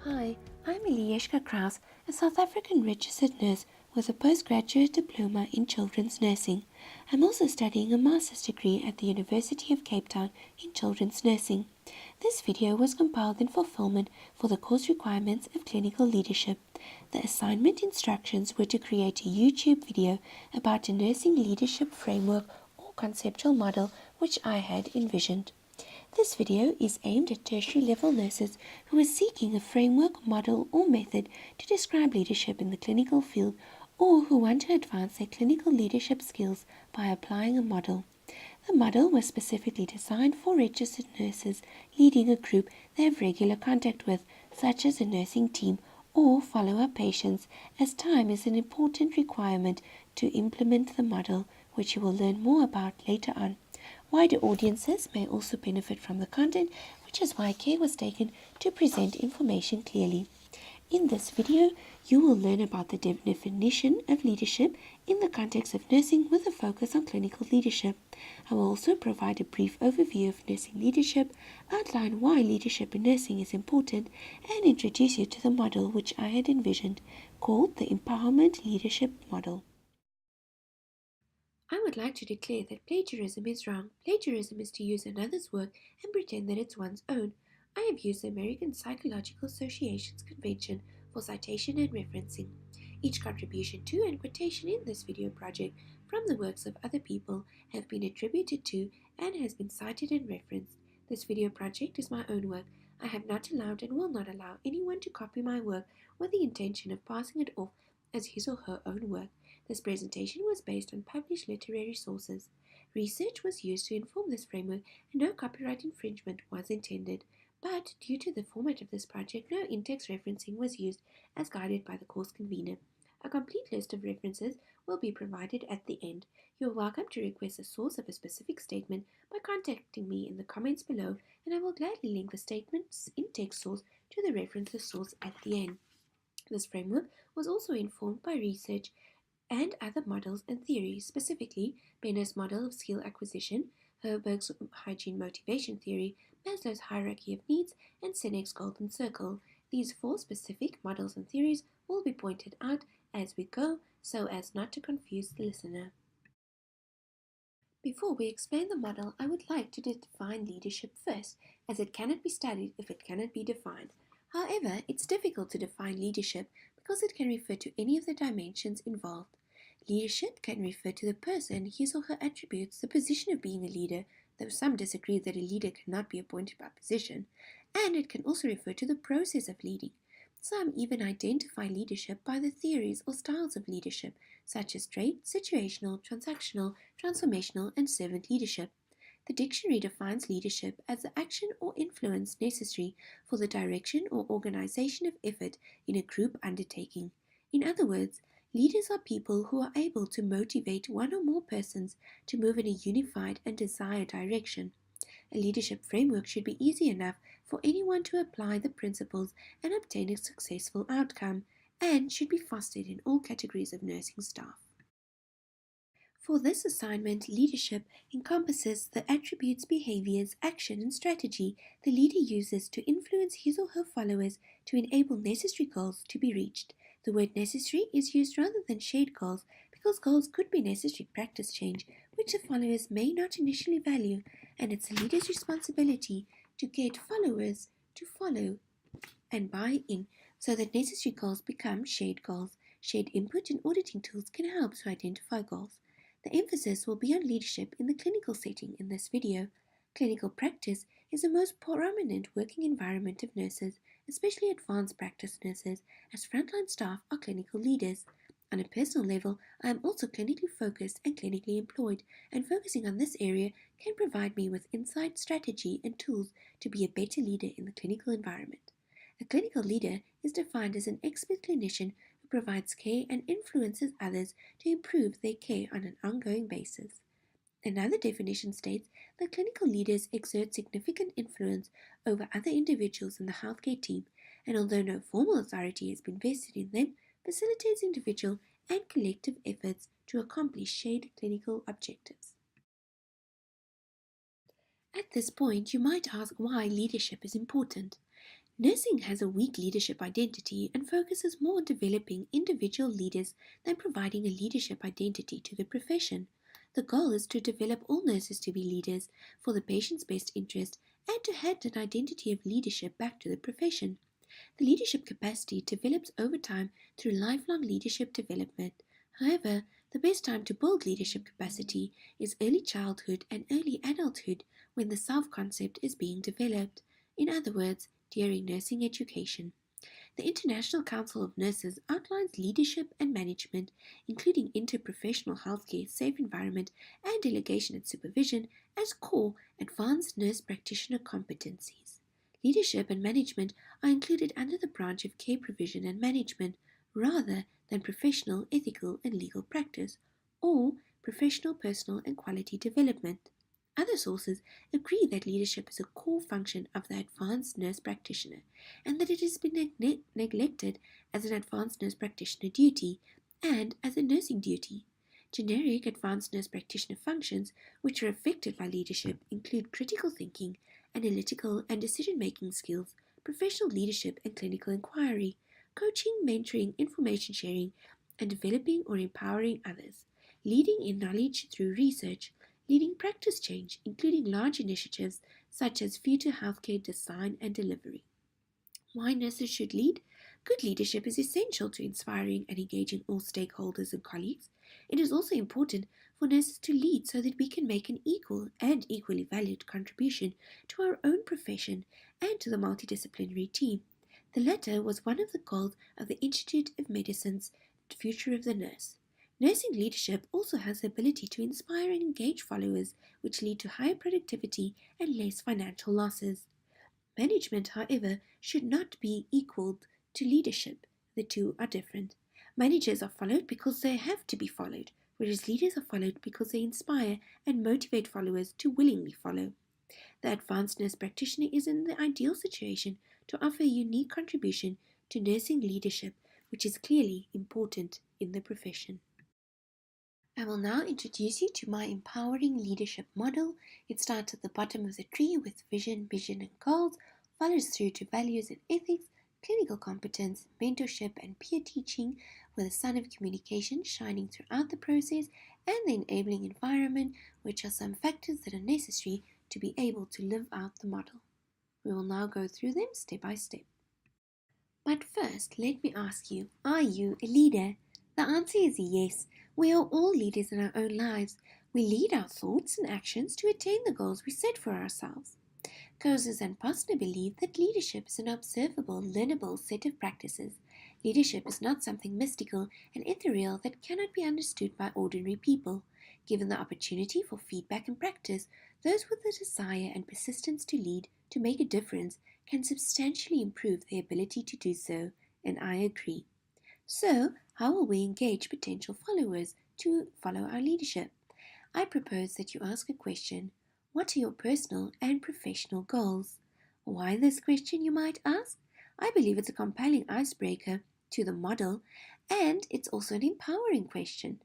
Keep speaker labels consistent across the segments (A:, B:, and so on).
A: Hi, I'm Elijeshca Crous, a South African registered nurse with a postgraduate diploma in children's nursing. I'm also studying a master's degree at the University of Cape Town in children's nursing. This video was compiled in fulfillment for the course requirements of clinical leadership. The assignment instructions were to create a YouTube video about a nursing leadership framework or conceptual model which I had envisioned. This video is aimed at tertiary level nurses who are seeking a framework, model, or method to describe leadership in the clinical field or who want to advance their clinical leadership skills by applying a model. The model was specifically designed for registered nurses leading a group they have regular contact with, such as a nursing team, or follow-up patients, as time is an important requirement to implement the model, which you will learn more about later on. Wider audiences may also benefit from the content, which is why care was taken to present information clearly. In this video, you will learn about the definition of leadership in the context of nursing with a focus on clinical leadership. I will also provide a brief overview of nursing leadership, outline why leadership in nursing is important, and introduce you to the model which I had envisioned, called the Empowerment Leadership Model. I would like to declare that plagiarism is wrong. Plagiarism is to use another's work and pretend that it's one's own. I have used the American Psychological Association's convention for citation and referencing. Each contribution to and quotation in this video project from the works of other people have been attributed to and has been cited and referenced. This video project is my own work. I have not allowed and will not allow anyone to copy my work with the intention of passing it off as his or her own work. This presentation was based on published literary sources. Research was used to inform this framework and no copyright infringement was intended. But due to the format of this project, no in-text referencing was used as guided by the course convener. A complete list of references will be provided at the end. You are welcome to request a source of a specific statement by contacting me in the comments below, and I will gladly link the statement's in-text source to the references source at the end. This framework was also informed by research and other models and theories, specifically Benner's model of skill acquisition, Herberg's hygiene motivation theory, Maslow's hierarchy of needs, and Senec's golden circle. These four specific models and theories will be pointed out as we go so as not to confuse the listener. Before we explain the model, I would like to define leadership first, as it cannot be studied if it cannot be defined. However, it's difficult to define leadership because it can refer to any of the dimensions involved. Leadership can refer to the person, his or her attributes, the position of being a leader, though some disagree that a leader cannot be appointed by position, and it can also refer to the process of leading. Some even identify leadership by the theories or styles of leadership, such as trait, situational, transactional, transformational, and servant leadership. The dictionary defines leadership as the action or influence necessary for the direction or organization of effort in a group undertaking. In other words, leaders are people who are able to motivate one or more persons to move in a unified and desired direction. A leadership framework should be easy enough for anyone to apply the principles and obtain a successful outcome, and should be fostered in all categories of nursing staff. For this assignment, leadership encompasses the attributes, behaviors, action, and strategy the leader uses to influence his or her followers to enable necessary goals to be reached. The word necessary is used rather than shared goals because goals could be necessary practice change, which the followers may not initially value, and it's the leader's responsibility to get followers to follow and buy in so that necessary goals become shared goals. Shared input and auditing tools can help to identify goals. The emphasis will be on leadership in the clinical setting in this video. Clinical practice is the most prominent working environment of nurses, especially advanced practice nurses, as frontline staff are clinical leaders. On a personal level, I am also clinically focused and clinically employed, and focusing on this area can provide me with insight, strategy, and tools to be a better leader in the clinical environment. A clinical leader is defined as an expert clinician who provides care and influences others to improve their care on an ongoing basis. Another definition states that clinical leaders exert significant influence over other individuals in the healthcare team, and although no formal authority has been vested in them, facilitates individual and collective efforts to accomplish shared clinical objectives. At this point, you might ask why leadership is important. Nursing has a weak leadership identity and focuses more on developing individual leaders than providing a leadership identity to the profession. The goal is to develop all nurses to be leaders for the patient's best interest and to hand an identity of leadership back to the profession. The leadership capacity develops over time through lifelong leadership development. However, the best time to build leadership capacity is early childhood and early adulthood when the self concept is being developed. In other words, during nursing education. The International Council of Nurses outlines leadership and management, including interprofessional healthcare, safe environment, and delegation and supervision, as core advanced nurse practitioner competencies. Leadership and management are included under the branch of care provision and management rather than professional, ethical, and legal practice, or professional, personal, and quality development. Other sources agree that leadership is a core function of the advanced nurse practitioner and that it has been neglected as an advanced nurse practitioner duty and as a nursing duty. Generic advanced nurse practitioner functions which are affected by leadership include critical thinking, analytical and decision-making skills, professional leadership and clinical inquiry, coaching, mentoring, information sharing, and developing or empowering others, leading in knowledge through research, leading practice change, including large initiatives such as future healthcare design and delivery. Why nurses should lead? Good leadership is essential to inspiring and engaging all stakeholders and colleagues. It is also important for nurses to lead so that we can make an equal and equally valued contribution to our own profession and to the multidisciplinary team. The latter was one of the goals of the Institute of Medicine's Future of the Nurse. Nursing leadership also has the ability to inspire and engage followers, which lead to higher productivity and less financial losses. Management, however, should not be equaled to leadership. The two are different. Managers are followed because they have to be followed, whereas leaders are followed because they inspire and motivate followers to willingly follow. The advanced nurse practitioner is in the ideal situation to offer a unique contribution to nursing leadership, which is clearly important in the profession. I will now introduce you to my empowering leadership model. It starts at the bottom of the tree with vision, and goals, follows through to values and ethics, clinical competence, mentorship, and peer teaching, with the sun of communication shining throughout the process, and the enabling environment, which are some factors that are necessary to be able to live out the model. We will now go through them step by step. But first, let me ask you, are you a leader? The answer is yes. We are all leaders in our own lives. We lead our thoughts and actions to attain the goals we set for ourselves. Crous and Posner believe that leadership is an observable, learnable set of practices. Leadership is not something mystical and ethereal that cannot be understood by ordinary people. Given the opportunity for feedback and practice, those with the desire and persistence to lead, to make a difference, can substantially improve their ability to do so, and I agree. So, how will we engage potential followers to follow our leadership? I propose that you ask a question: what are your personal and professional goals? Why this question, you might ask? I believe it's a compelling icebreaker to the model, and it's also an empowering question.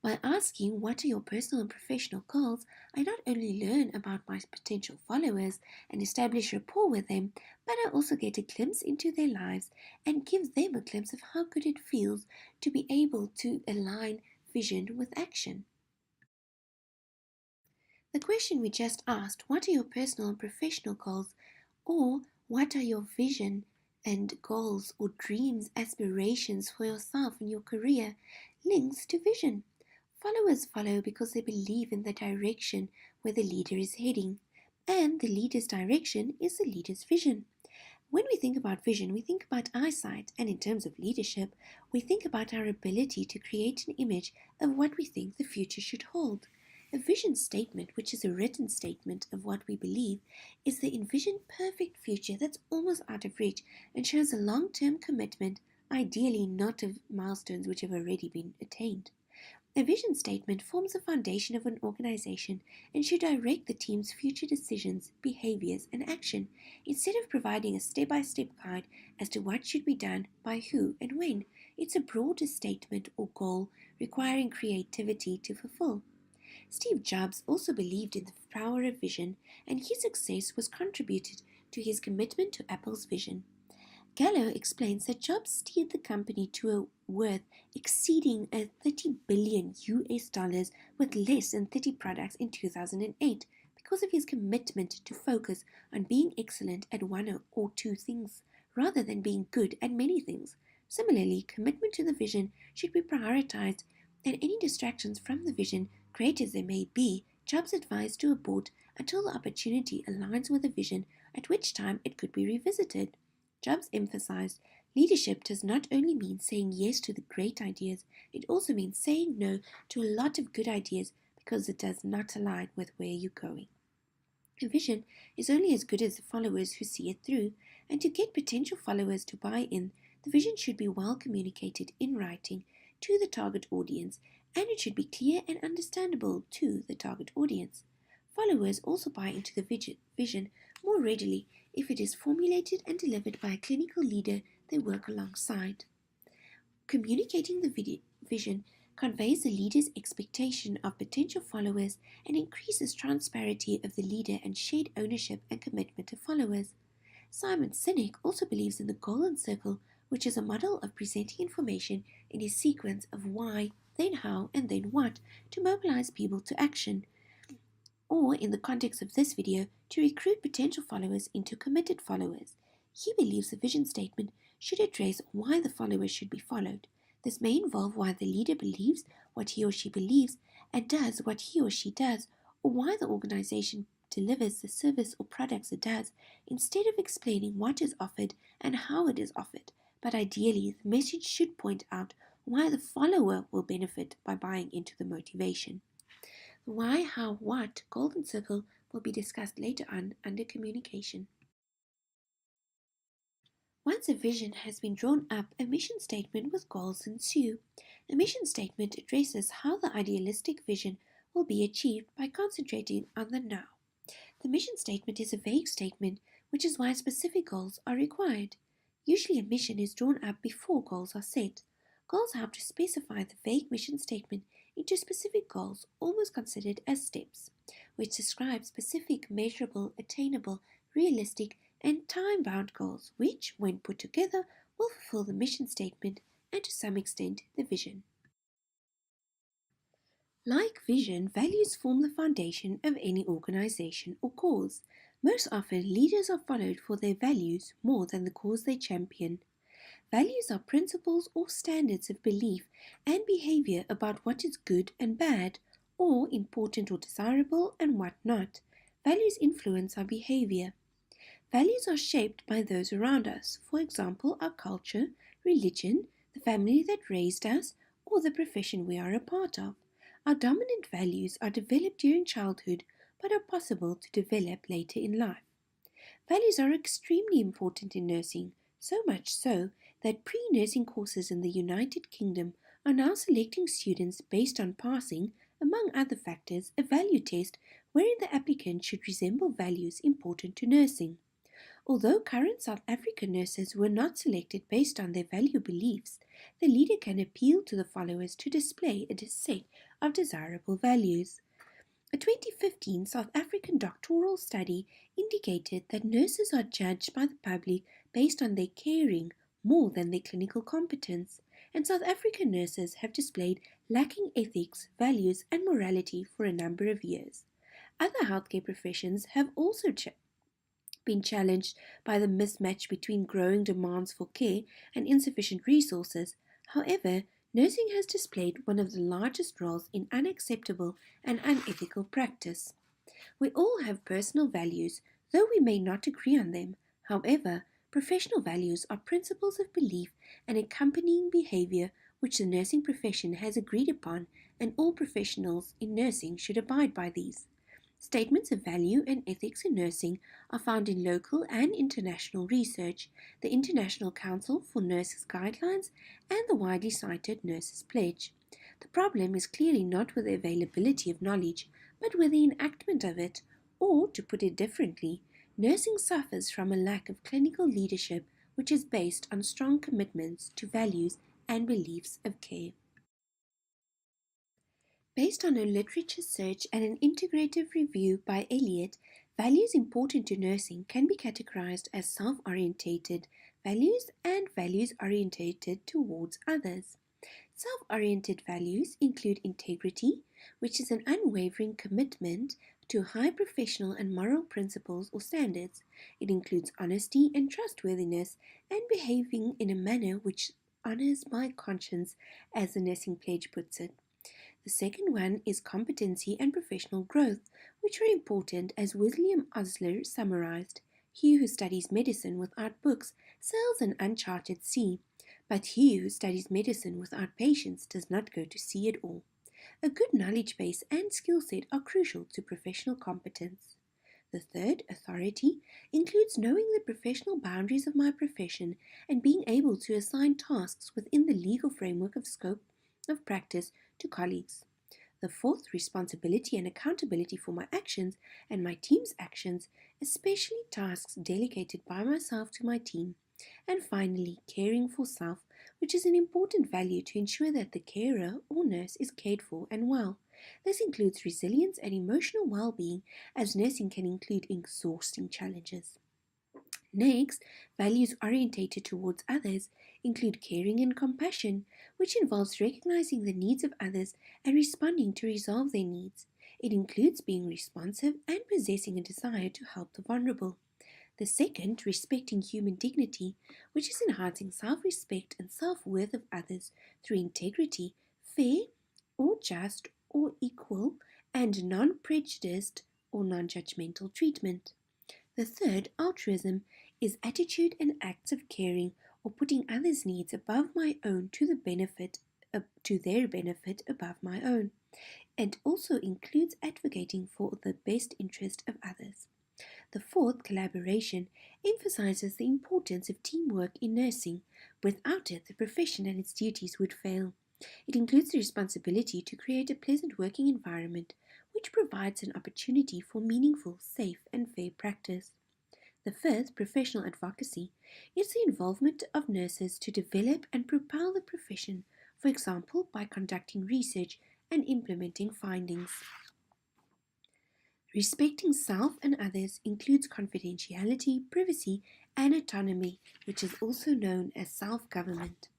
A: By asking what are your personal and professional goals, I not only learn about my potential followers and establish rapport with them, but I also get a glimpse into their lives and give them a glimpse of how good it feels to be able to align vision with action. The question we just asked, what are your personal and professional goals, or what are your vision and goals or dreams, aspirations for yourself and your career, links to vision. Followers follow because they believe in the direction where the leader is heading, and the leader's direction is the leader's vision. When we think about vision, we think about eyesight, and in terms of leadership, we think about our ability to create an image of what we think the future should hold. A vision statement, which is a written statement of what we believe, is the envisioned perfect future that's almost out of reach and shows a long-term commitment, ideally not of milestones which have already been attained. A vision statement forms the foundation of an organization and should direct the team's future decisions, behaviors, and action, instead of providing a step-by-step guide as to what should be done by who and when. It's a broader statement or goal requiring creativity to fulfill. Steve Jobs also believed in the power of vision, and his success was contributed to his commitment to Apple's vision. Gallo explains that jobs steered the company to a worth exceeding a 30 billion US dollars with less than 30 products in 2008 because of his commitment to focus on being excellent at one or two things rather than being good at many things. Similarly, commitment to the vision should be prioritized, and any distractions from the vision, great as they may be, Jobs advised to abort until the opportunity aligns with the vision, at which time it could be revisited. Jobs emphasized leadership does not only mean saying yes to the great ideas, it also means saying no to a lot of good ideas because it does not align with where you're going. A vision is only as good as the followers who see it through, and to get potential followers to buy in, the vision should be well communicated in writing to the target audience, and it should be clear and understandable to the target audience. Followers also buy into the vision more readily if it is formulated and delivered by a clinical leader they work alongside. Communicating the vision conveys the leader's expectation of potential followers and increases transparency of the leader and shared ownership and commitment to followers. Simon Sinek also believes in the golden circle, which is a model of presenting information in a sequence of why, then how, and then what to mobilize people to action, or in the context of this video, to recruit potential followers into committed followers. He believes the vision statement should address why the followers should be followed. This may involve why the leader believes what he or she believes and does what he or she does, or why the organization delivers the service or products it does, instead of explaining what is offered and how it is offered. But ideally, the message should point out why the follower will benefit by buying into the motivation. The why, how, what golden circle will be discussed later on under communication. Once a vision has been drawn up, a mission statement with goals ensue. A mission statement addresses how the idealistic vision will be achieved by concentrating on the now. The mission statement is a vague statement, which is why specific goals are required. Usually a mission is drawn up before goals are set. Goals help to specify the vague mission statement into specific goals, almost considered as steps, which describe specific, measurable, attainable, realistic, and time-bound goals, which, when put together, will fulfill the mission statement and to some extent the vision. Like vision, values form the foundation of any organization or cause. Most often, leaders are followed for their values more than the cause they champion. Values are principles or standards of belief and behavior about what is good and bad, or important or desirable and what not. Values influence our behavior. Values are shaped by those around us, for example, our culture, religion, the family that raised us, or the profession we are a part of. Our dominant values are developed during childhood but are possible to develop later in life. Values are extremely important in nursing, so much so that pre-nursing courses in the United Kingdom are now selecting students based on passing, among other factors, a value test wherein the applicant should resemble values important to nursing. Although current South African nurses were not selected based on their value beliefs, the leader can appeal to the followers to display a set of desirable values. A 2015 South African doctoral study indicated that nurses are judged by the public based on their caring more than their clinical competence, and South African nurses have displayed lacking ethics, values, and morality for a number of years. Other healthcare professions have also been challenged by the mismatch between growing demands for care and insufficient resources. However, nursing has displayed one of the largest roles in unacceptable and unethical practice. We all have personal values, though we may not agree on them. However, professional values are principles of belief and accompanying behavior which the nursing profession has agreed upon, and all professionals in nursing should abide by these. Statements of value and ethics in nursing are found in local and international research, the International Council for Nurses Guidelines, and the widely cited Nurses Pledge. The problem is clearly not with the availability of knowledge, but with the enactment of it, or, to put it differently, nursing suffers from a lack of clinical leadership which is based on strong commitments to values and beliefs of care. Based on a literature search and an integrative review by Elliott, Values important to nursing can be categorized as self-orientated values and values orientated towards others. Self-oriented values include integrity, which is an unwavering commitment to high professional and moral principles or standards. It includes honesty and trustworthiness and behaving in a manner which honors my conscience, as the nursing pledge puts it. The second one is competency and professional growth, which are important as William Osler summarized. He who studies medicine without books sails an uncharted sea, but he who studies medicine without patience does not go to sea at all. A good knowledge base and skill set are crucial to professional competence. The third, authority, includes knowing the professional boundaries of my profession and being able to assign tasks within the legal framework of scope of practice to colleagues. The fourth, responsibility and accountability for my actions and my team's actions, especially tasks delegated by myself to my team. And finally, caring for self, which is an important value to ensure that the carer or nurse is cared for and well. This includes resilience and emotional well-being, as nursing can include exhausting challenges. Next, values orientated towards others include caring and compassion, which involves recognizing the needs of others and responding to resolve their needs. It includes being responsive and possessing a desire to help the vulnerable. The second, respecting human dignity, which is enhancing self-respect and self-worth of others through integrity, fair or just or equal, and non-prejudiced or non-judgmental treatment. The third, altruism, is attitude and acts of caring or putting others' needs above my own to their benefit above my own, and also includes advocating for the best interest of others. The fourth, collaboration, emphasizes the importance of teamwork in nursing. Without it, the profession and its duties would fail. It includes the responsibility to create a pleasant working environment, which provides an opportunity for meaningful, safe, and fair practice. The fifth, professional advocacy, is the involvement of nurses to develop and propel the profession, for example, by conducting research and implementing findings. Respecting self and others includes confidentiality, privacy, and autonomy, which is also known as self-government.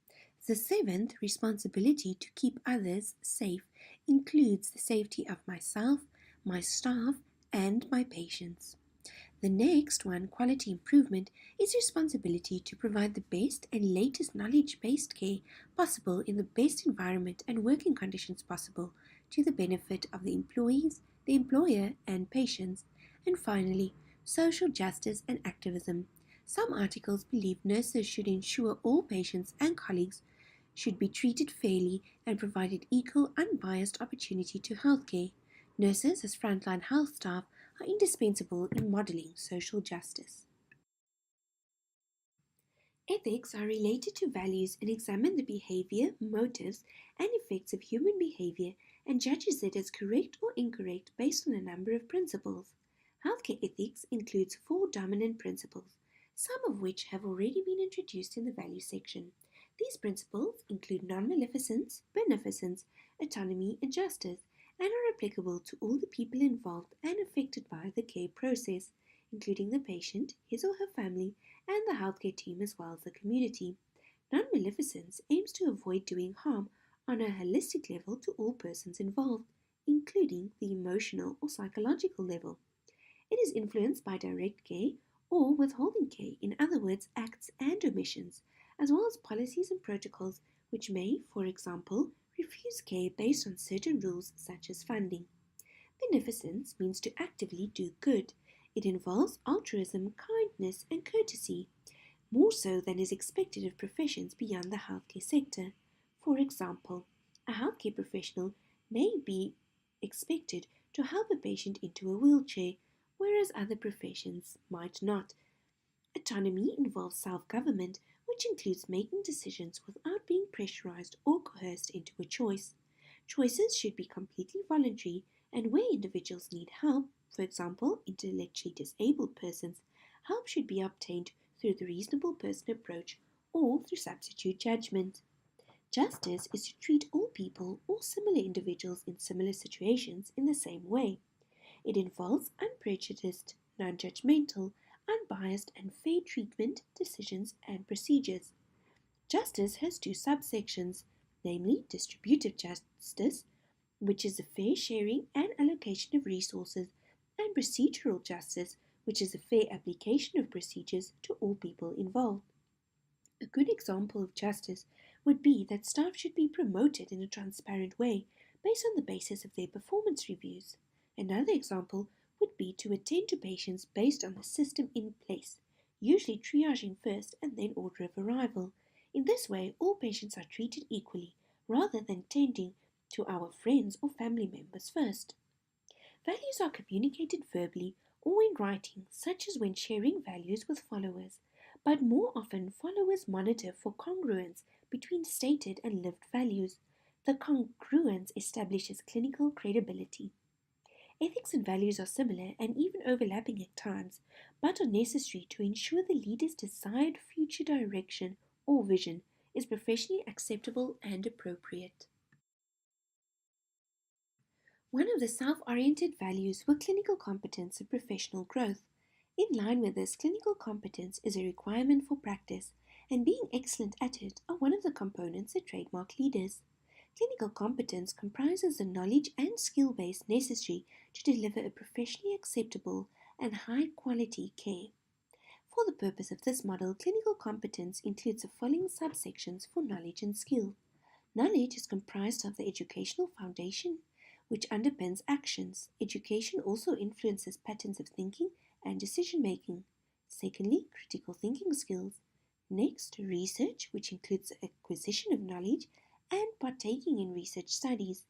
A: The seventh, responsibility to keep others safe, includes the safety of myself, my staff, and my patients. The next one, quality improvement, is responsibility to provide the best and latest knowledge-based care possible in the best environment and working conditions possible to the benefit of the employees, the employer, and patients. And finally, social justice and activism. Some articles believe nurses should ensure all patients and colleagues should be treated fairly and provided equal, unbiased opportunity to healthcare. Nurses, as frontline health staff, are indispensable in modeling social justice. Ethics are related to values and examine the behavior, motives, and effects of human behavior and judges it as correct or incorrect based on a number of principles. Healthcare ethics includes four dominant principles, some of which have already been introduced in the value section. These principles include non-maleficence, beneficence, autonomy, and justice, and are applicable to all the people involved and affected by the care process, including the patient, his or her family, and the healthcare team as well as the community. Non-maleficence aims to avoid doing harm on a holistic level to all persons involved, including the emotional or psychological level. It is influenced by direct care or withholding care, in other words, acts and omissions, as well as policies and protocols which may, for example, refuse care based on certain rules such as funding. Beneficence means to actively do good. It involves altruism, kindness, and courtesy, more so than is expected of professions beyond the healthcare sector. For example, a healthcare professional may be expected to help a patient into a wheelchair, whereas other professions might not. Autonomy involves self-government, which includes making decisions without being pressurized or coerced into a choice. Choices should be completely voluntary, and where individuals need help, for example, intellectually disabled persons, help should be obtained through the reasonable person approach or through substitute judgment. Justice is to treat all people or similar individuals in similar situations in the same way. It involves unprejudiced non-judgmental, unbiased and fair treatment, decisions and procedures. Justice has two subsections, namely distributive justice, which is a fair sharing and allocation of resources, and procedural justice, which is a fair application of procedures to all people involved. A good example of justice would be that staff should be promoted in a transparent way based on the basis of their performance reviews. Another example would be to attend to patients based on the system in place, usually triaging first and then order of arrival. In this way, all patients are treated equally rather than tending to our friends or family members first. Values are communicated verbally or in writing, such as when sharing values with followers, but more often followers monitor for congruence between stated and lived values. The congruence establishes clinical credibility. Ethics and values are similar and even overlapping at times, but are necessary to ensure the leader's desired future direction or vision is professionally acceptable and appropriate. One of the self-oriented values were clinical competence and professional growth. In line with this, clinical competence is a requirement for practice, and being excellent at it are one of the components that trademark leaders. Clinical competence comprises the knowledge and skill base necessary to deliver a professionally acceptable and high-quality care. For the purpose of this model, clinical competence includes the following subsections for knowledge and skill. Knowledge is comprised of the educational foundation, which underpins actions. Education also influences patterns of thinking and decision making. Secondly, critical thinking skills. Next, research, which includes the acquisition of knowledge and partaking in research studies.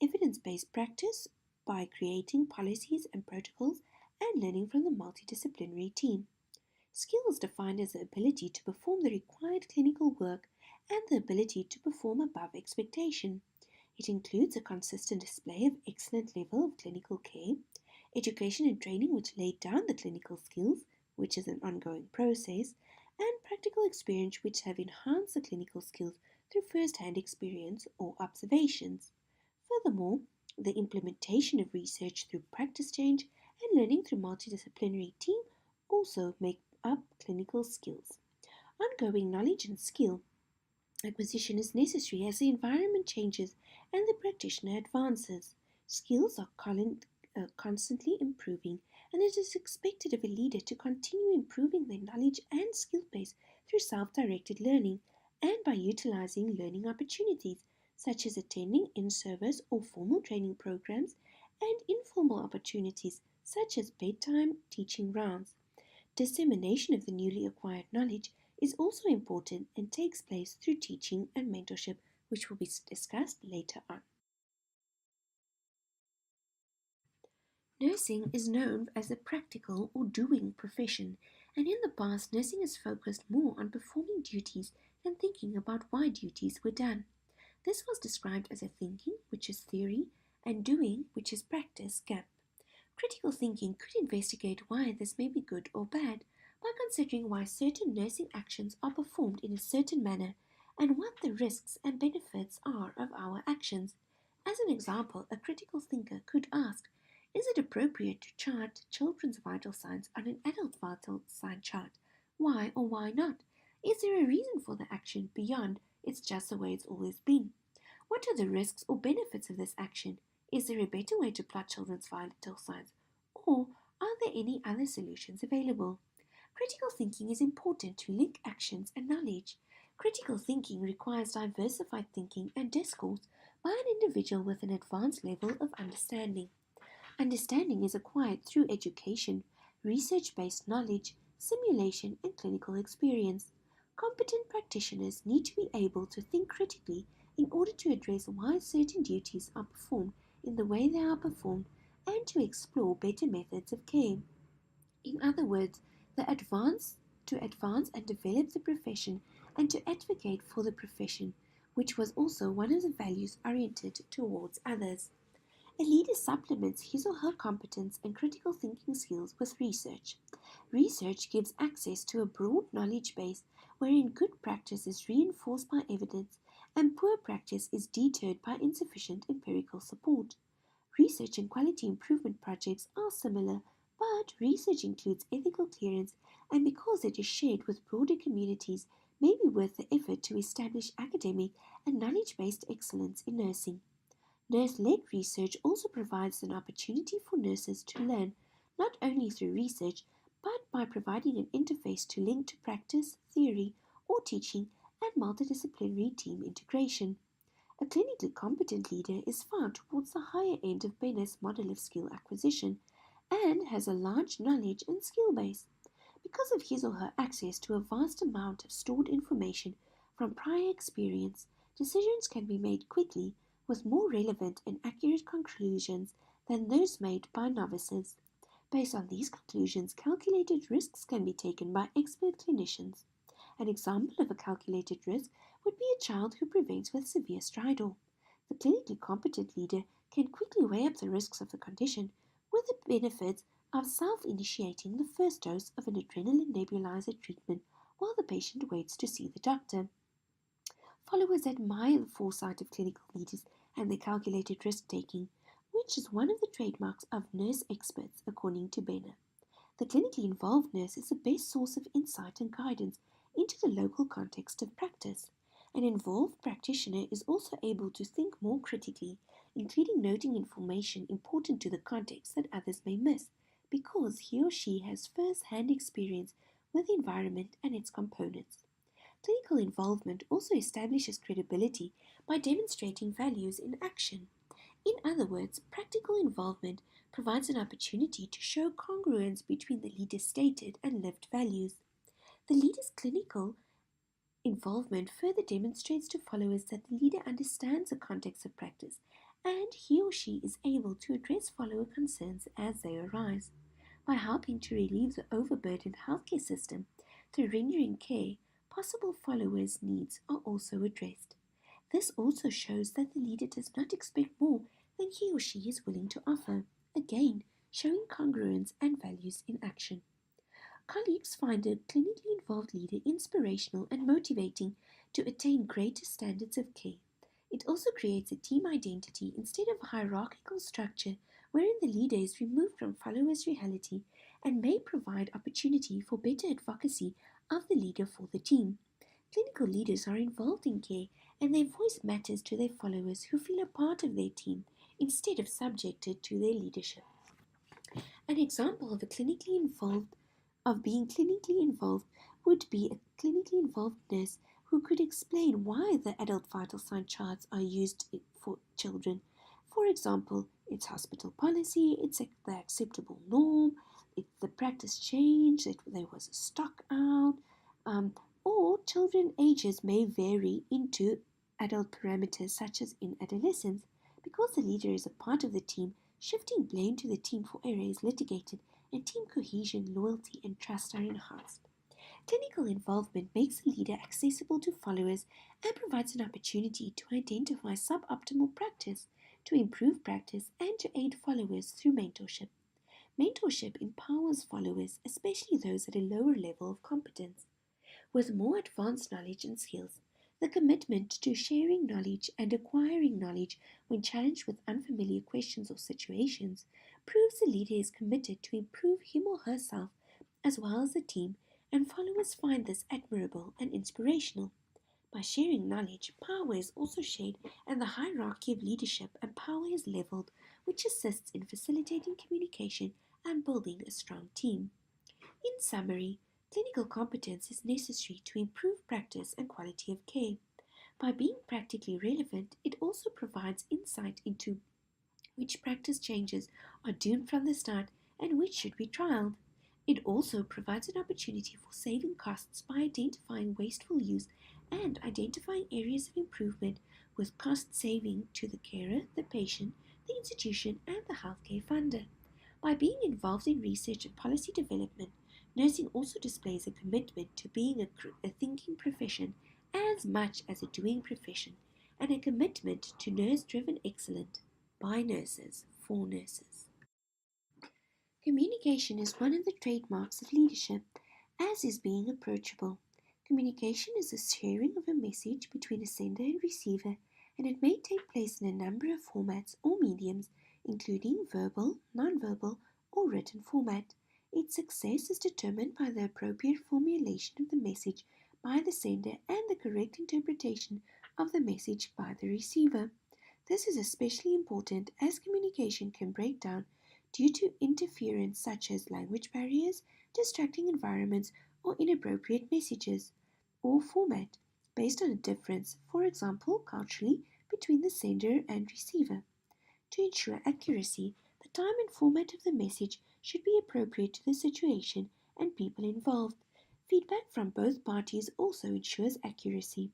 A: Evidence based practice by creating policies and protocols and learning from the multidisciplinary team. Skills defined as the ability to perform the required clinical work and the ability to perform above expectation. It includes a consistent display of excellent level of clinical care, education and training which laid down the clinical skills, which is an ongoing process, and practical experience which have enhanced the clinical skills through first-hand experience or observations. Furthermore, the implementation of research through practice change and learning through multidisciplinary team also make up clinical skills. Ongoing knowledge and skill acquisition is necessary as the environment changes and the practitioner advances. Skills are constantly improving, and it is expected of a leader to continue improving their knowledge and skill base through self directed learning and by utilizing learning opportunities such as attending in service or formal training programs and informal opportunities such as bedtime teaching rounds. Dissemination of the newly acquired knowledge is also important and takes place through teaching and mentorship, which will be discussed later on. Nursing is known as a practical or doing profession, and in the past, nursing has focused more on performing duties than thinking about why duties were done. This was described as a thinking, which is theory, and doing, which is practice, gap. Critical thinking could investigate why this may be good or bad by considering why certain nursing actions are performed in a certain manner and what the risks and benefits are of our actions. As an example, a critical thinker could ask, is it appropriate to chart children's vital signs on an adult vital sign chart? Why or why not? Is there a reason for the action beyond it's just the way it's always been? What are the risks or benefits of this action? Is there a better way to plot children's vital signs? Or are there any other solutions available? Critical thinking is important to link actions and knowledge. Critical thinking requires diversified thinking and discourse by an individual with an advanced level of understanding. Understanding is acquired through education, research based knowledge, simulation, and clinical experience. Competent practitioners need to be able to think critically in order to address why certain duties are performed in the way they are performed and to explore better methods of care. In other words, to advance and develop the profession and to advocate for the profession, which was also one of the values oriented towards others. A leader supplements his or her competence and critical thinking skills with research. Research gives access to a broad knowledge base wherein good practice is reinforced by evidence and poor practice is deterred by insufficient empirical support. Research and quality improvement projects are similar But research includes ethical clearance, and because it is shared with broader communities, may be worth the effort to establish academic and knowledge-based excellence in nursing. Nurse-led research also provides an opportunity for nurses to learn not only through research, but by providing an interface to link to practice, theory, or teaching, and multidisciplinary team integration. A clinically competent leader is far towards the higher end of Benner's model of skill acquisition and has a large knowledge and skill base. Because of his or her access to a vast amount of stored information from prior experience, decisions can be made quickly with more relevant and accurate conclusions than those made by novices. Based on these conclusions, calculated risks can be taken by expert clinicians. An example of a calculated risk would be a child who presents with severe stridor. The clinically competent leader can quickly weigh up the risks of the condition with the benefits of self-initiating the first dose of an adrenaline nebulizer treatment while the patient waits to see the doctor. Followers admire the foresight of clinical leaders and their calculated risk-taking, which is one of the trademarks of nurse experts, according to Benner. The clinically involved nurse is the best source of insight and guidance into the local context of practice. An involved practitioner is also able to think more critically, including noting information important to the context that others may miss, because he or she has first-hand experience with the environment and its components. Clinical involvement also establishes credibility by demonstrating values in action. In other words, practical involvement provides an opportunity to show congruence between the leader's stated and lived values. The leader's clinical involvement further demonstrates to followers that the leader understands the context of practice and he or she is able to address follower concerns as they arise. By helping to relieve the overburdened healthcare system through rendering care, possible followers' needs are also addressed. This also shows that the leader does not expect more than he or she is willing to offer, again showing congruence and values in action. Colleagues find a clinically involved leader inspirational and motivating to attain greater standards of care. It also creates a team identity instead of a hierarchical structure wherein the leader is removed from followers' reality and may provide opportunity for better advocacy of the leader for the team. Clinical leaders are involved in care and their voice matters to their followers who feel a part of their team instead of subjected to their leadership. An example of being clinically involved would be a clinically involved nurse who could explain why the adult vital sign charts are used for children. For example, it's hospital policy, it's the acceptable norm, it's the practice change, that there was a stock out, or children ages may vary into adult parameters such as in adolescence. Because the leader is a part of the team, shifting blame to the team for error is litigated and team cohesion, loyalty, and trust are enhanced. Clinical involvement makes the leader accessible to followers and provides an opportunity to identify suboptimal practice, to improve practice, and to aid followers through mentorship. Mentorship empowers followers, especially those at a lower level of competence, with more advanced knowledge and skills. The commitment to sharing knowledge and acquiring knowledge when challenged with unfamiliar questions or situations proves the leader is committed to improve him or herself as well as the team, and followers find this admirable and inspirational. By sharing knowledge, power is also shared and the hierarchy of leadership and power is leveled, which assists in facilitating communication and building a strong team. In summary, clinical competence is necessary to improve practice and quality of care. By being practically relevant, it also provides insight into which practice changes are doomed from the start and which should be trialed. It also provides an opportunity for saving costs by identifying wasteful use and identifying areas of improvement with cost saving to the carer, the patient, the institution, and the healthcare funder. By being involved in research and policy development, nursing also displays a commitment to being a thinking profession as much as a doing profession, and a commitment to nurse-driven excellence by nurses for nurses. Communication is one of the trademarks of leadership, as is being approachable. Communication is the sharing of a message between a sender and receiver, and it may take place in a number of formats or mediums, including verbal, nonverbal, or written format. Its success is determined by the appropriate formulation of the message by the sender and the correct interpretation of the message by the receiver. This is especially important as communication can break down due to interference such as language barriers, distracting environments, or inappropriate messages, or format based on a difference, for example, culturally, between the sender and receiver. To ensure accuracy, the time and format of the message should be appropriate to the situation and people involved. Feedback from both parties also ensures accuracy.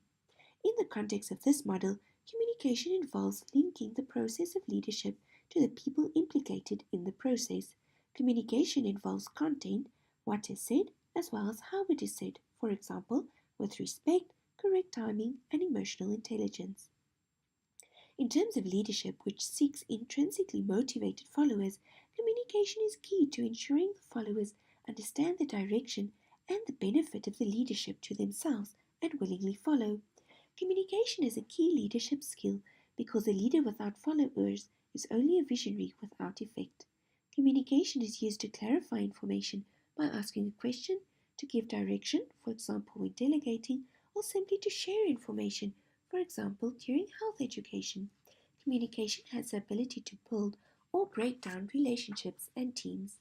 A: In the context of this model, communication involves linking the process of leadership to the people implicated in the process. Communication involves content, what is said, as well as how it is said, for example, with respect, correct timing, and emotional intelligence. In terms of leadership, which seeks intrinsically motivated followers, communication is key to ensuring the followers understand the direction and the benefit of the leadership to themselves and willingly follow. Communication is a key leadership skill because a leader without followers is only a visionary without effect. Communication is used to clarify information by asking a question, to give direction, for example, when delegating, or simply to share information, for example, during health education. Communication has the ability to build or break down relationships and teams.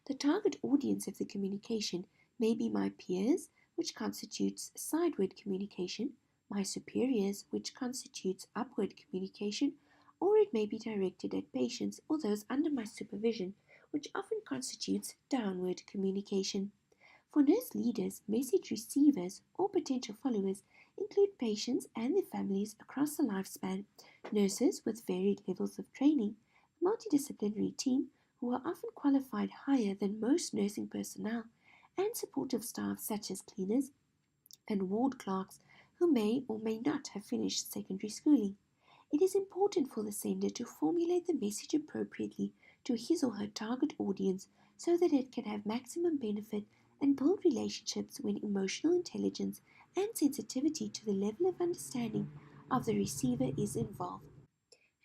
A: The target audience of the communication may be my peers, which constitutes sideward communication, my superiors, which constitutes upward communication, or it may be directed at patients or those under my supervision, which often constitutes downward communication. For nurse leaders, message receivers, or potential followers include patients and their families across the lifespan, nurses with varied levels of training, a multidisciplinary team who are often qualified higher than most nursing personnel, and supportive staff such as cleaners and ward clerks who may or may not have finished secondary schooling. It is important for the sender to formulate the message appropriately to his or her target audience so that it can have maximum benefit and build relationships when emotional intelligence and sensitivity to the level of understanding of the receiver is involved.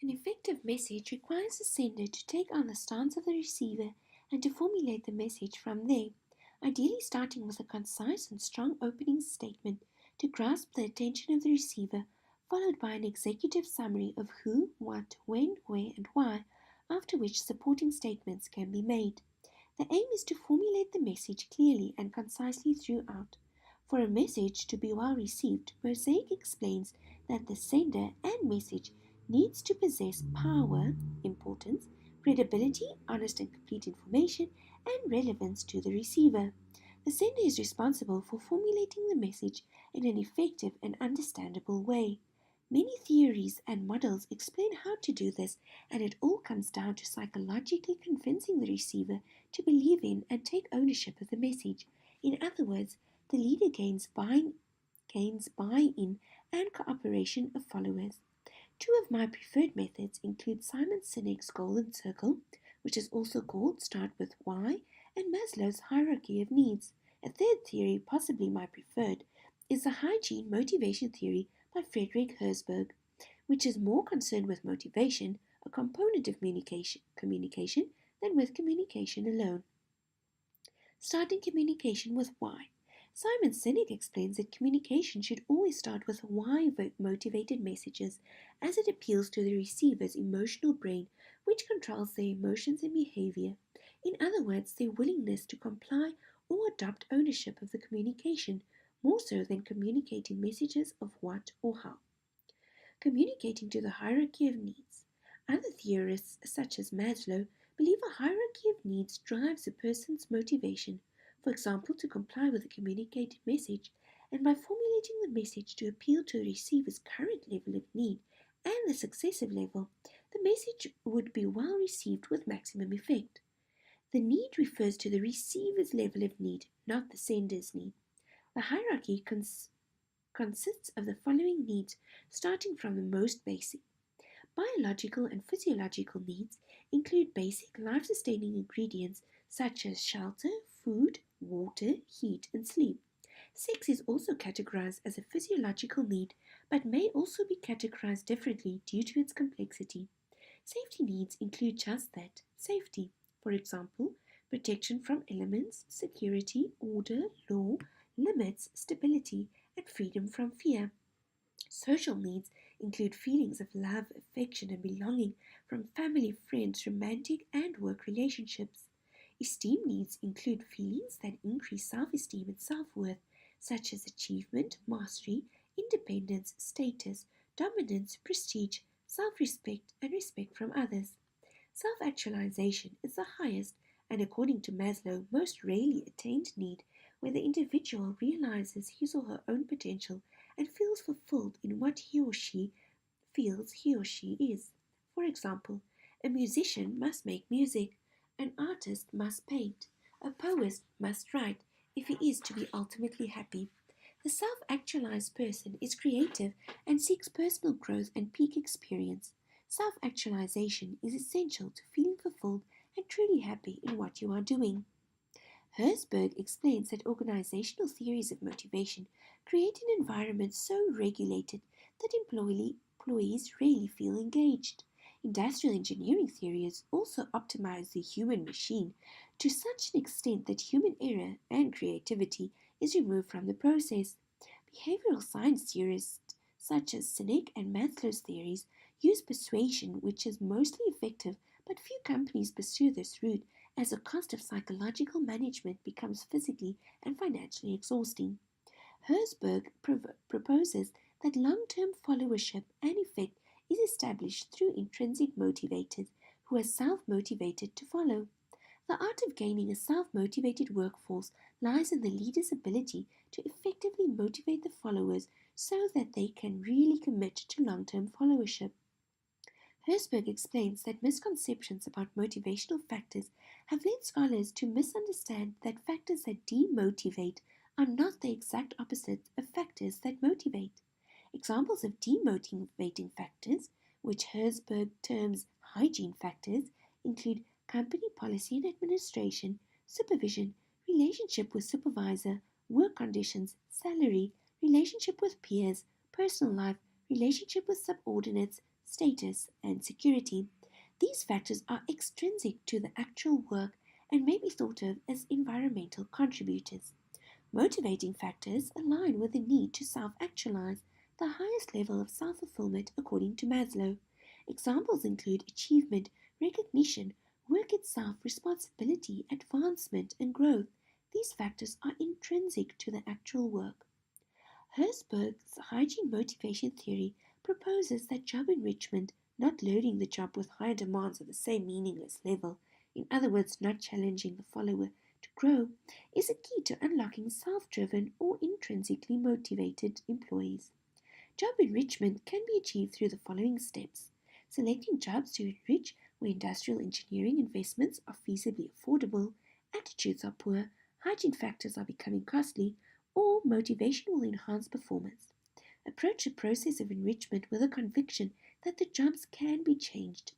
A: An effective message requires the sender to take on the stance of the receiver and to formulate the message from there, ideally starting with a concise and strong opening statement to grasp the attention of the receiver, followed by an executive summary of who, what, when, where, and why, after which supporting statements can be made. The aim is to formulate the message clearly and concisely throughout. For a message to be well received, Mosaic explains that the sender and message needs to possess power, importance, credibility, honest and complete information, and relevance to the receiver. The sender is responsible for formulating the message in an effective and understandable way. Many theories and models explain how to do this, and it all comes down to psychologically convincing the receiver to believe in and take ownership of the message. In other words, the leader gains buy-in and cooperation of followers. Two of my preferred methods include Simon Sinek's Golden Circle, which is also called Start with Why, and Maslow's Hierarchy of Needs. A third theory, possibly my preferred, is the Hygiene Motivation Theory by Frederick Herzberg, which is more concerned with motivation, a component of communication than with communication alone. Starting communication with why. Simon Sinek explains that communication should always start with why motivated messages, as it appeals to the receiver's emotional brain, which controls their emotions and behavior. In other words, their willingness to comply or adopt ownership of the communication, more so than communicating messages of what or how. Communicating to the hierarchy of needs. Other theorists, such as Maslow, believe a hierarchy of needs drives a person's motivation, for example, to comply with a communicated message, and by formulating the message to appeal to the receiver's current level of need and the successive level, the message would be well received with maximum effect. The need refers to the receiver's level of need, not the sender's need. The hierarchy consists of the following needs, starting from the most basic. Biological and physiological needs include basic life-sustaining ingredients such as shelter, food, water, heat, and sleep. Sex is also categorized as a physiological need, but may also be categorized differently due to its complexity. Safety needs include just that, safety. For example, protection from elements, security, order, law, limits, stability, and freedom from fear. Social needs include feelings of love, affection, and belonging from family, friends, romantic, and work relationships. Esteem needs include feelings that increase self esteem and self worth, such as achievement, mastery, independence, status, dominance, prestige, self respect, and respect from others. Self actualization is the highest and, according to Maslow, most rarely attained need, where the individual realizes his or her own potential and feels fulfilled in what he or she feels he or she is. For example, a musician must make music, an artist must paint, a poet must write if he is to be ultimately happy. The self actualized person is creative and seeks personal growth and peak experience. Self actualization is essential to feeling fulfilled and truly happy in what you are doing. Herzberg explains that organizational theories of motivation create an environment so regulated that employees rarely feel engaged. Industrial engineering theories also optimize the human machine to such an extent that human error and creativity is removed from the process. Behavioral science theorists such as Sinek and Maslow's theories use persuasion, which is mostly effective, but few companies pursue this route as the cost of psychological management becomes physically and financially exhausting. Herzberg proposes that long-term followership and effect is established through intrinsic motivators who are self-motivated to follow. The art of gaining a self-motivated workforce lies in the leader's ability to effectively motivate the followers so that they can really commit to long-term followership. Herzberg explains that misconceptions about motivational factors have led scholars to misunderstand that factors that demotivate are not the exact opposite of factors that motivate. Examples of demotivating factors, which Herzberg terms hygiene factors, include company policy and administration, supervision, relationship with supervisor, work conditions, salary, relationship with peers, personal life, relationship with subordinates, status, and security. These factors are extrinsic to the actual work and may be thought of as environmental contributors. Motivating factors align with the need to self actualize, the highest level of self fulfillment according to Maslow. Examples include achievement, recognition, work itself, responsibility, advancement, and growth. These factors are intrinsic to the actual work. Herzberg's hygiene motivation theory proposes that job enrichment, not loading the job with higher demands at the same meaningless level, in other words, not challenging the follower to grow, is a key to unlocking self-driven or intrinsically motivated employees. Job enrichment can be achieved through the following steps: selecting jobs to enrich where industrial engineering investments are feasibly affordable, attitudes are poor, hygiene factors are becoming costly, or motivation will enhance performance. Approach the process of enrichment with a conviction that the jobs can be changed.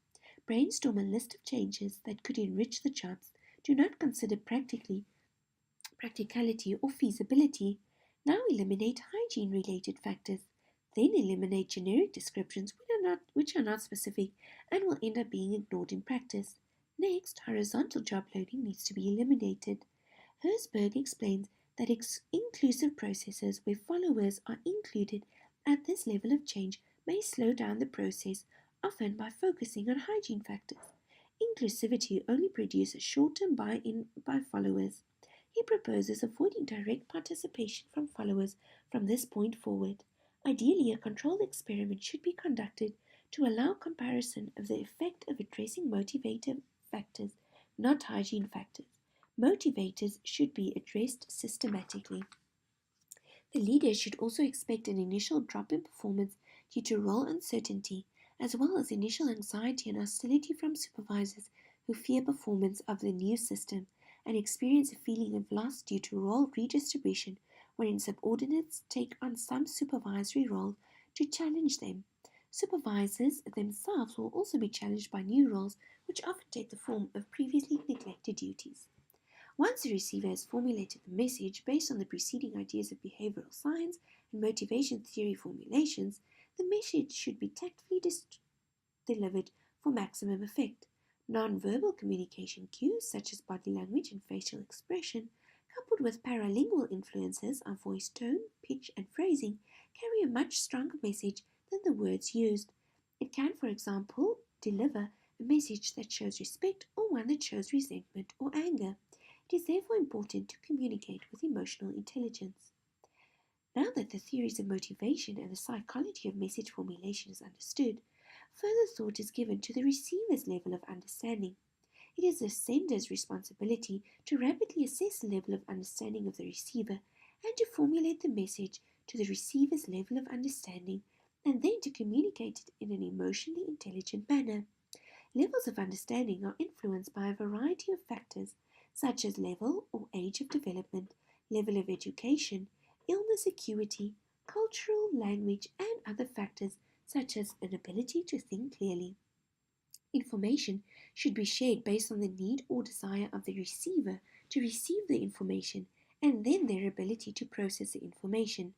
A: Brainstorm a list of changes that could enrich the jobs. Do not consider practicality or feasibility. Now eliminate hygiene-related factors. Then eliminate generic descriptions which are not specific and will end up being ignored in practice. Next, horizontal job loading needs to be eliminated. Herzberg explains that inclusive processes where followers are included at this level of change may slow down the process, often by focusing on hygiene factors. Inclusivity only produces short-term buy-in by followers. He proposes avoiding direct participation from followers from this point forward. Ideally, a controlled experiment should be conducted to allow comparison of the effect of addressing motivative factors, not hygiene factors. Motivators should be addressed systematically. The leader should also expect an initial drop in performance due to role uncertainty, as well as initial anxiety and hostility from supervisors who fear performance of the new system and experience a feeling of loss due to role redistribution, wherein subordinates take on some supervisory role to challenge them. Supervisors themselves will also be challenged by new roles, which often take the form of previously neglected duties. Once the receiver has formulated the message based on the preceding ideas of behavioral science and motivation theory formulations, the message should be tactfully delivered for maximum effect. Non-verbal communication cues such as body language and facial expression, coupled with paralingual influences of voice tone, pitch, and phrasing, carry a much stronger message than the words used. It can, for example, deliver a message that shows respect or one that shows resentment or anger. It is therefore important to communicate with emotional intelligence. Now that the theories of motivation and the psychology of message formulation is understood, further thought is given to the receiver's level of understanding. It is the sender's responsibility to rapidly assess the level of understanding of the receiver and to formulate the message to the receiver's level of understanding and then to communicate it in an emotionally intelligent manner. Levels of understanding are influenced by a variety of factors such as level or age of development, level of education, illness acuity, cultural, language, and other factors such as an ability to think clearly. Information should be shared based on the need or desire of the receiver to receive the information and then their ability to process the information.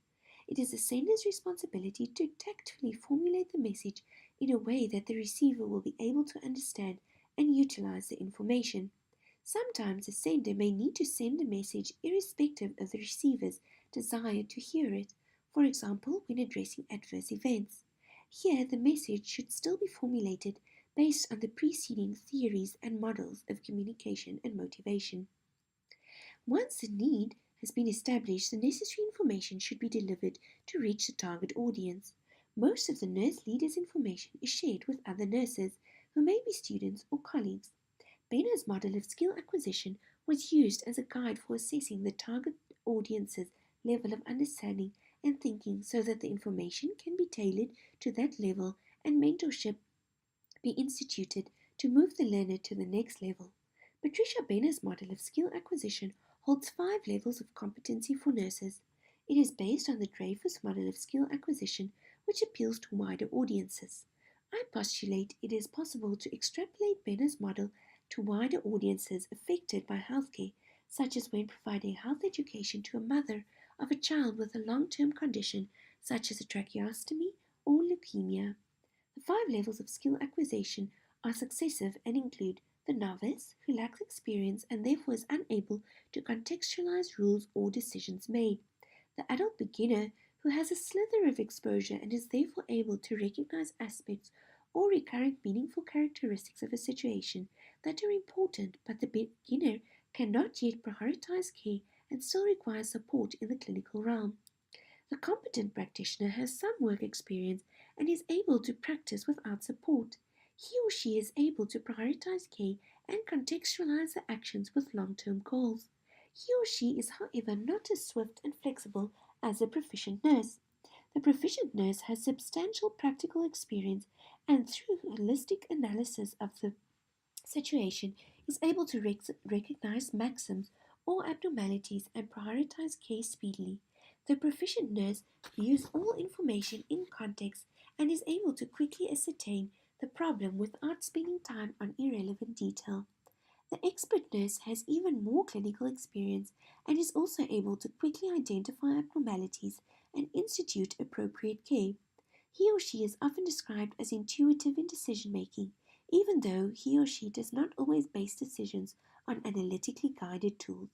A: It is the sender's responsibility to tactfully formulate the message in a way that the receiver will be able to understand and utilize the information. Sometimes the sender may need to send a message irrespective of the receiver's desire to hear it, for example, when addressing adverse events. Here, the message should still be formulated based on the preceding theories and models of communication and motivation. Once the need has been established, the necessary information should be delivered to reach the target audience. Most of the nurse leader's information is shared with other nurses, who may be students or colleagues. Benner's model of skill acquisition was used as a guide for assessing the target audience's level of understanding and thinking so that the information can be tailored to that level and mentorship be instituted to move the learner to the next level. Patricia Benner's model of skill acquisition holds 5 levels of competency for nurses. It is based on the Dreyfus model of skill acquisition, which appeals to wider audiences. I postulate it is possible to extrapolate Benner's model to wider audiences affected by healthcare, such as when providing health education to a mother of a child with a long-term condition such as a tracheostomy or leukemia. The 5 levels of skill acquisition are successive and include the novice, who lacks experience and therefore is unable to contextualize rules or decisions made; the adult beginner, who has a slither of exposure and is therefore able to recognize aspects or recurrent meaningful characteristics of a situation that are important, but the beginner cannot yet prioritize care and still requires support in the clinical realm. The competent practitioner has some work experience and is able to practice without support. He or she is able to prioritize care and contextualize the actions with long-term goals. He or she is, however, not as swift and flexible as a proficient nurse. The proficient nurse has substantial practical experience and, through holistic analysis of the situation, is able to recognize maxims or abnormalities and prioritize care speedily. The proficient nurse views all information in context and is able to quickly ascertain the problem without spending time on irrelevant detail. The expert nurse has even more clinical experience and is also able to quickly identify abnormalities and institute appropriate care. He or she is often described as intuitive in decision making, even though he or she does not always base decisions on analytically guided tools.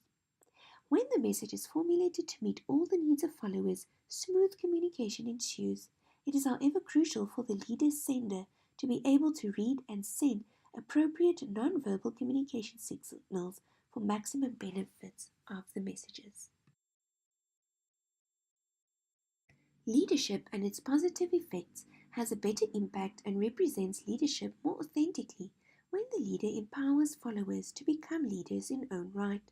A: When the message is formulated to meet all the needs of followers, smooth communication ensues. It is, however, crucial for the leader's sender to be able to read and send appropriate non-verbal communication signals for maximum benefits of the messages. Leadership and its positive effects has a better impact and represents leadership more authentically when the leader empowers followers to become leaders in own right.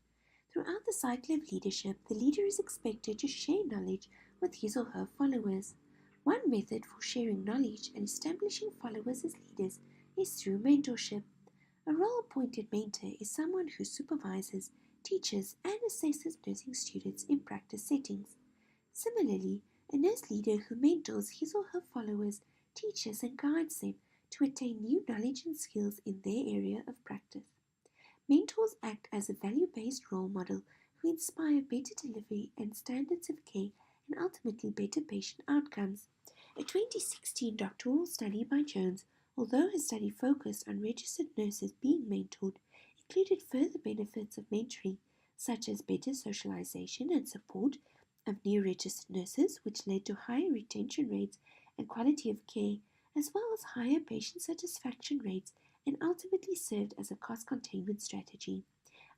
A: Throughout the cycle of leadership, the leader is expected to share knowledge with his or her followers. One method for sharing knowledge and establishing followers as leaders is through mentorship. A role-appointed mentor is someone who supervises, teaches, and assesses nursing students in practice settings. Similarly, a nurse leader who mentors his or her followers teaches and guides them to attain new knowledge and skills in their area of practice. Mentors act as a value-based role model who inspire better delivery and standards of care and ultimately better patient outcomes. A 2016 doctoral study by Jones Although his study focused on registered nurses being mentored, it included further benefits of mentoring, such as better socialization and support of new registered nurses, which led to higher retention rates and quality of care, as well as higher patient satisfaction rates, and ultimately served as a cost containment strategy.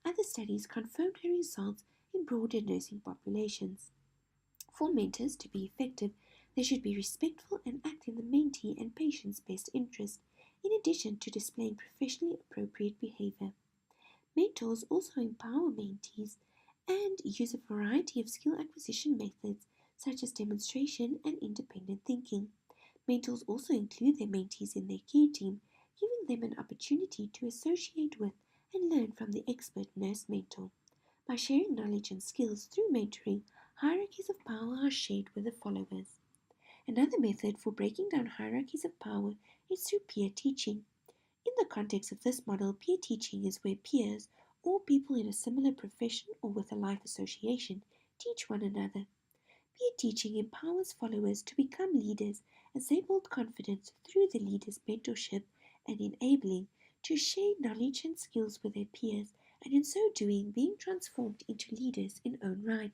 A: Other studies confirmed her results in broader nursing populations. For mentors to be effective, they should be respectful and act in the mentee and patient's best interest, in addition to displaying professionally appropriate behavior. Mentors also empower mentees and use a variety of skill acquisition methods such as demonstration and independent thinking. Mentors also include their mentees in their care team, giving them an opportunity to associate with and learn from the expert nurse mentor. By sharing knowledge and skills through mentoring, hierarchies of power are shared with the followers. Another method for breaking down hierarchies of power is through peer teaching. In the context of this model, peer teaching is where peers, or people in a similar profession or with a life association, teach one another. Peer teaching empowers followers to become leaders as they build confidence through the leader's mentorship and enabling to share knowledge and skills with their peers, and in so doing being transformed into leaders in own right.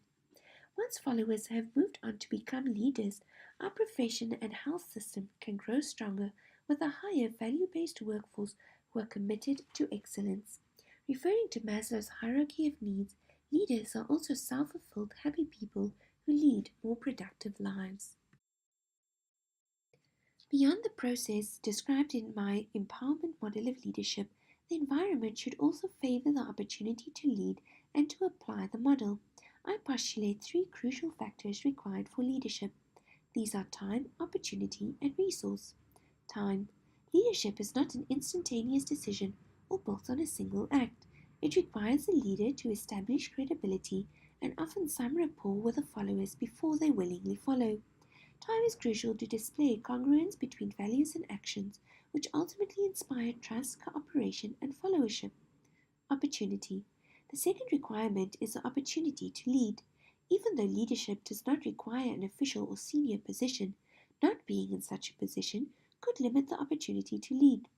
A: Once followers have moved on to become leaders, our profession and health system can grow stronger with a higher value-based workforce who are committed to excellence. Referring to Maslow's hierarchy of needs, leaders are also self-fulfilled, happy people who lead more productive lives. Beyond the process described in my empowerment model of leadership, the environment should also favor the opportunity to lead and to apply the model. I postulate three crucial factors required for leadership. These are time, opportunity, and resource. Time. Leadership is not an instantaneous decision or built on a single act. It requires the leader to establish credibility and often some rapport with the followers before they willingly follow. Time is crucial to display congruence between values and actions, which ultimately inspire trust, cooperation, and followership. Opportunity. The second requirement is the opportunity to lead. Even though leadership does not require an official or senior position, not being in such a position could limit the opportunity to lead.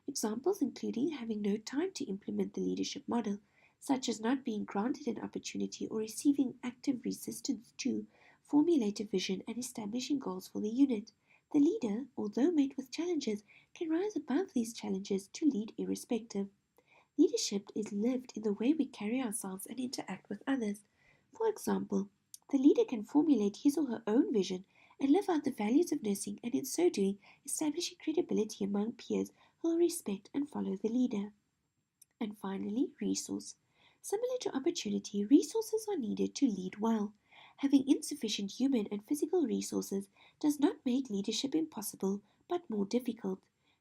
A: Examples including having no time to implement the leadership model, such as not being granted an opportunity or receiving active resistance to formulate a vision and establishing goals for the unit. The leader, although met with challenges, can rise above these challenges to lead irrespective. Leadership is lived in the way we carry ourselves and interact with others. For example, the leader can formulate his or her own vision and live out the values of nursing, and in so doing establishing credibility among peers who will respect and follow the leader. And finally, resource. Similar to opportunity, resources are needed to lead well. Having insufficient human and physical resources does not make leadership impossible, but more difficult.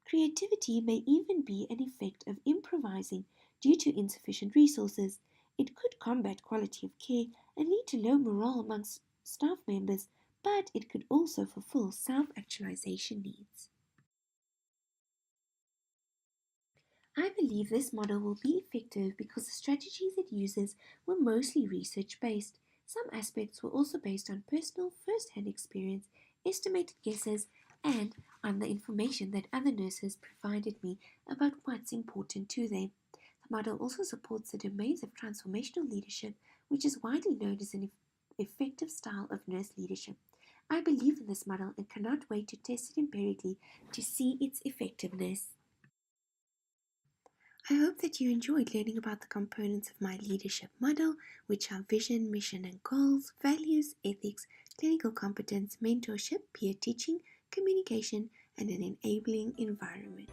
A: Creativity may even be an effect of improvising due to insufficient resources. It could combat quality of care and lead to low morale amongst staff members, but it could also fulfill self-actualization needs. I believe this model will be effective because the strategies it uses were mostly research-based. Some aspects were also based on personal first-hand experience, estimated guesses, and on the information that other nurses provided me about what's important to them. The model also supports the domains of transformational leadership, which is widely known as an effective style of nurse leadership. I believe in this model and cannot wait to test it empirically to see its effectiveness. I hope that you enjoyed learning about the components of my leadership model, which are vision, mission and goals, values, ethics, clinical competence, mentorship, peer teaching, communication, and an enabling environment.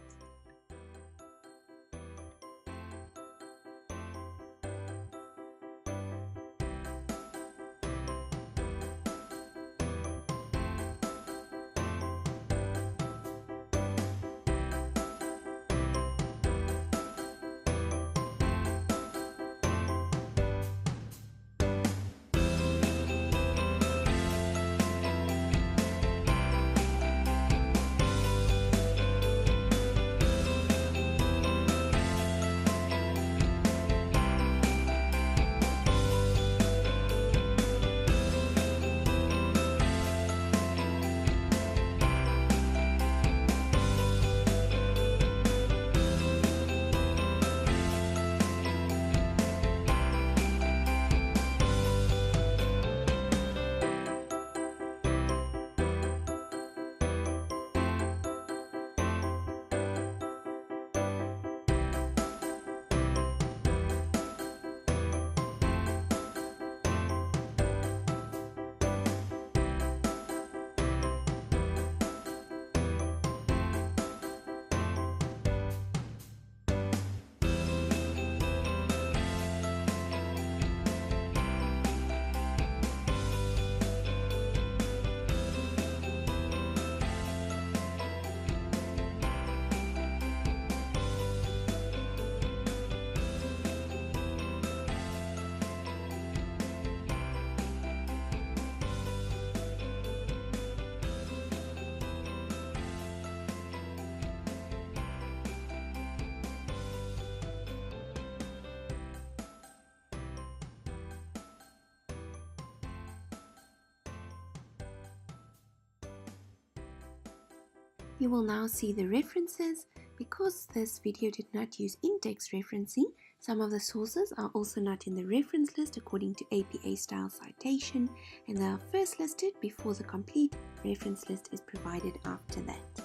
A: You will now see the references. Because this video did not use in-text referencing, some of the sources are also not in the reference list according to APA style citation, and they are first listed before the complete reference list is provided after that.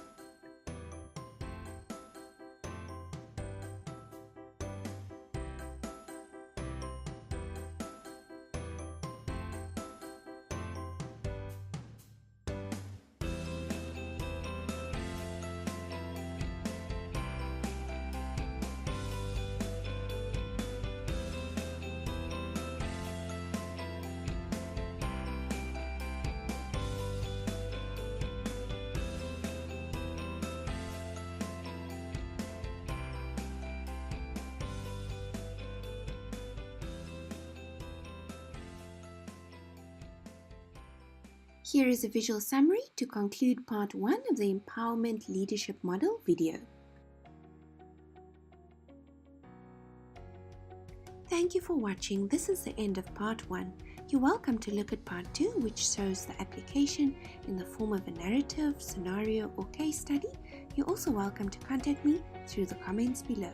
A: Here is a visual summary to conclude part 1 of the Empowerment Leadership Model video. Thank you for watching. This is the end of part 1. You're welcome to look at part 2, which shows the application in the form of a narrative, scenario, or case study. You're also welcome to contact me through the comments below.